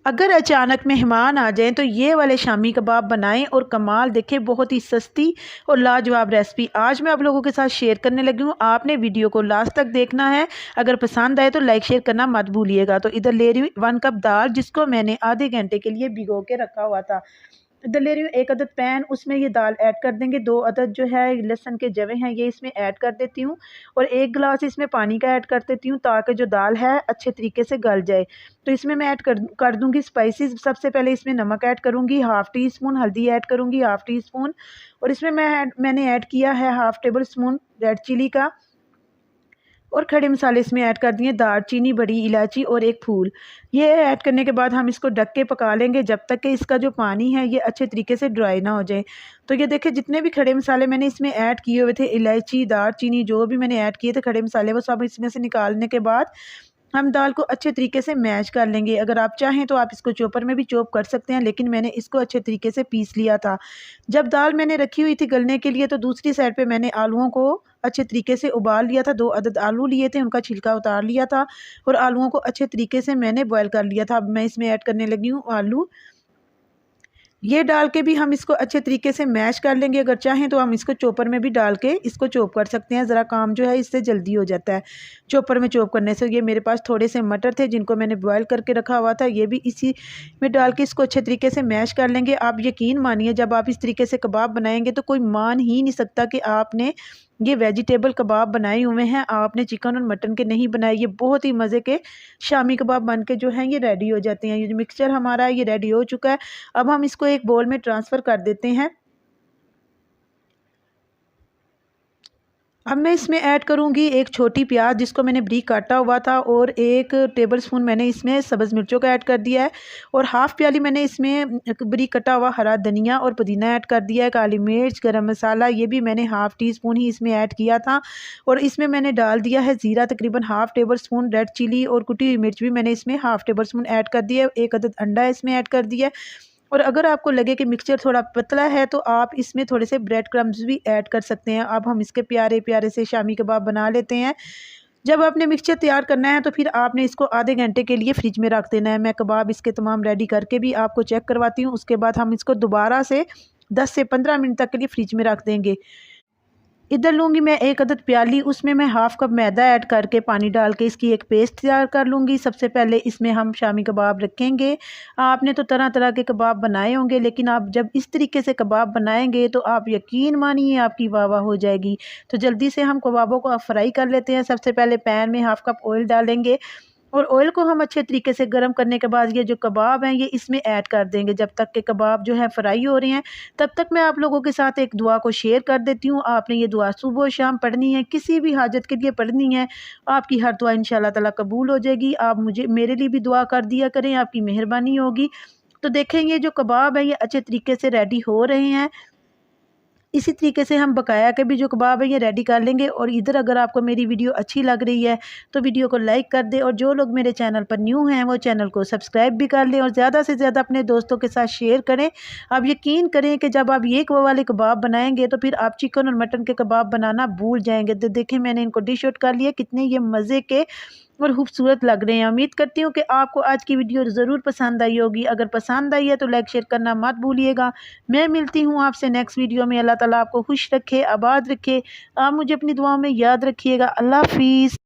अगर अचानक मेहमान आ जाएं तो ये वाले शामी कबाब बनाएं और कमाल देखें। बहुत ही सस्ती और लाजवाब रेसिपी आज मैं आप लोगों के साथ शेयर करने लगी हूँ। आपने वीडियो को लास्ट तक देखना है। अगर पसंद आए तो लाइक शेयर करना मत भूलिएगा। तो इधर ले रही हूँ 1 कप दाल, जिसको मैंने आधे घंटे के लिए भिगो के रखा हुआ था। इधर ले रही हूँ 1 अदद पैन, उसमें ये दाल ऐड कर देंगे। 2 अदद जो है लहसुन के जवे हैं ये इसमें ऐड कर देती हूँ और 1 गिलास इसमें पानी का ऐड कर देती हूँ ताकि जो दाल है अच्छे तरीके से गल जाए। तो इसमें मैं ऐड कर दूँगी स्पाइसेस। सबसे पहले इसमें नमक ऐड करूँगी, हाफ़ टी स्पून हल्दी ऐड करूँगी, हाफ़ टी स्पून, और इसमें मैंने ऐड किया है half tablespoon red chilli का, और खड़े मसाले इसमें ऐड कर दिए, दालचीनी, बड़ी इलायची और एक फूल। ये ऐड करने के बाद हम इसको ढक के पका लेंगे जब तक कि इसका जो पानी है ये अच्छे तरीके से ड्राई ना हो जाए। तो ये देखिए जितने भी खड़े मसाले मैंने इसमें ऐड किए हुए थे, इलायची, दालचीनी, जो भी मैंने ऐड किए थे खड़े मसाले, वो सब इसमें से निकालने के बाद हम दाल को अच्छे तरीके से मैश कर लेंगे। अगर आप चाहें तो आप इसको चॉपर में भी चॉप कर सकते हैं, लेकिन मैंने इसको अच्छे तरीके से पीस लिया था। जब दाल मैंने रखी हुई थी गलने के लिए, तो दूसरी साइड पे मैंने आलूओं को अच्छे तरीके से उबाल लिया था। 2 अदद आलू लिए थे, उनका छिलका उतार लिया था और आलूओं को अच्छे तरीके से मैंने बॉयल कर लिया था। अब मैं इसमें ऐड करने लगी हूँ आलू। ये डाल के भी हम इसको अच्छे तरीके से मैश कर लेंगे। अगर चाहें तो हम इसको चॉपर में भी डाल के इसको चॉप कर सकते हैं, ज़रा काम जो है इससे जल्दी हो जाता है चॉपर में चॉप करने से। ये मेरे पास थोड़े से मटर थे जिनको मैंने बॉयल करके रखा हुआ था, ये भी इसी में डाल के इसको अच्छे तरीके से मैश कर लेंगे। आप यकीन मानिए जब आप इस तरीके से कबाब बनाएंगे तो कोई मान ही नहीं सकता कि आपने ये वेजिटेबल कबाब बनाए हुए हैं, आपने चिकन और मटन के नहीं बनाए। ये बहुत ही मज़े के शामी कबाब बन के जो हैं ये रेडी हो जाते हैं। ये जो मिक्सचर हमारा है ये रेडी हो चुका है। अब हम इसको एक बोल में ट्रांसफ़र कर देते हैं। अब मैं इसमें ऐड करूँगी एक छोटी प्याज जिसको मैंने बारीक काटा हुआ था, और 1 टेबल स्पून मैंने इसमें सब्ज़ मिर्चों का ऐड कर दिया है, और हाफ़ प्याली मैंने इसमें एक बारीक कटा हुआ हरा धनिया और पुदीना ऐड कर दिया है। काली मिर्च, गरम मसाला ये भी मैंने हाफ़ टी स्पून ही इसमें ऐड किया था, और इसमें मैंने डाल दिया है ज़ीरा तकरीबन half tablespoon, red chilli और कुटी हुई मिर्च भी मैंने इसमें हाफ़ टेबल स्पून ऐड कर दिया है। 1 अदद अंडा इसमें ऐड कर दिया है। और अगर आपको लगे कि मिक्सचर थोड़ा पतला है तो आप इसमें थोड़े से ब्रेड क्रम्स भी ऐड कर सकते हैं। अब हम इसके प्यारे प्यारे से शामी कबाब बना लेते हैं। जब आपने मिक्सचर तैयार करना है तो फिर आपने इसको आधे घंटे के लिए फ्रिज में रख देना है। मैं कबाब इसके तमाम रेडी करके भी आपको चेक करवाती हूँ। उसके बाद हम इसको दोबारा से 10 से 15 मिनट तक के लिए फ्रिज में रख देंगे। इधर लूँगी मैं 1 अदद प्याली, उसमें मैं हाफ़ कप मैदा ऐड करके पानी डाल के इसकी एक पेस्ट तैयार कर लूँगी। सबसे पहले इसमें हम शामी कबाब रखेंगे। आपने तो तरह तरह के कबाब बनाए होंगे, लेकिन आप जब इस तरीके से कबाब बनाएंगे तो आप यकीन मानिए आपकी वाह वाह हो जाएगी। तो जल्दी से हम कबाबों को फ्राई कर लेते हैं। सबसे पहले पैन में हाफ़ कप ऑयल डालेंगे, और ऑयल को हम अच्छे तरीके से गर्म करने के बाद ये जो कबाब हैं ये इसमें ऐड कर देंगे। जब तक के कबाब जो है फ्राई हो रहे हैं तब तक मैं आप लोगों के साथ एक दुआ को शेयर कर देती हूँ। आपने ये दुआ सुबह शाम पढ़नी है, किसी भी हाजत के लिए पढ़नी है। आपकी हर दुआ इंशाल्लाह ताला कबूल हो जाएगी। आप मुझे मेरे लिए भी दुआ कर दिया करें, आपकी मेहरबानी होगी। तो देखें ये जो कबाब है ये अच्छे तरीके से रेडी हो रहे हैं। इसी तरीके से हम बकाया के भी जो कबाब है ये रेडी कर लेंगे। और इधर अगर आपको मेरी वीडियो अच्छी लग रही है तो वीडियो को लाइक कर दें, और जो लोग मेरे चैनल पर न्यू हैं वो चैनल को सब्सक्राइब भी कर लें, और ज़्यादा से ज़्यादा अपने दोस्तों के साथ शेयर करें। आप यकीन करें कि जब आप ये वाले कबाब बनाएंगे तो फिर आप चिकन और मटन के कबाब बनाना भूल जाएंगे। तो देखें मैंने इनको डिश आउट कर लिया, कितने ये मज़े के और खूबसूरत लग रहे हैं। उम्मीद करती हूँ कि आपको आज की वीडियो ज़रूर पसंद आई होगी। अगर पसंद आई है तो लाइक शेयर करना मत भूलिएगा। मैं मिलती हूँ आपसे नेक्स्ट वीडियो में। अल्लाह ताला आपको खुश रखे, आबाद रखे। आप मुझे अपनी दुआओं में याद रखिएगा। अल्लाह हाफिज़।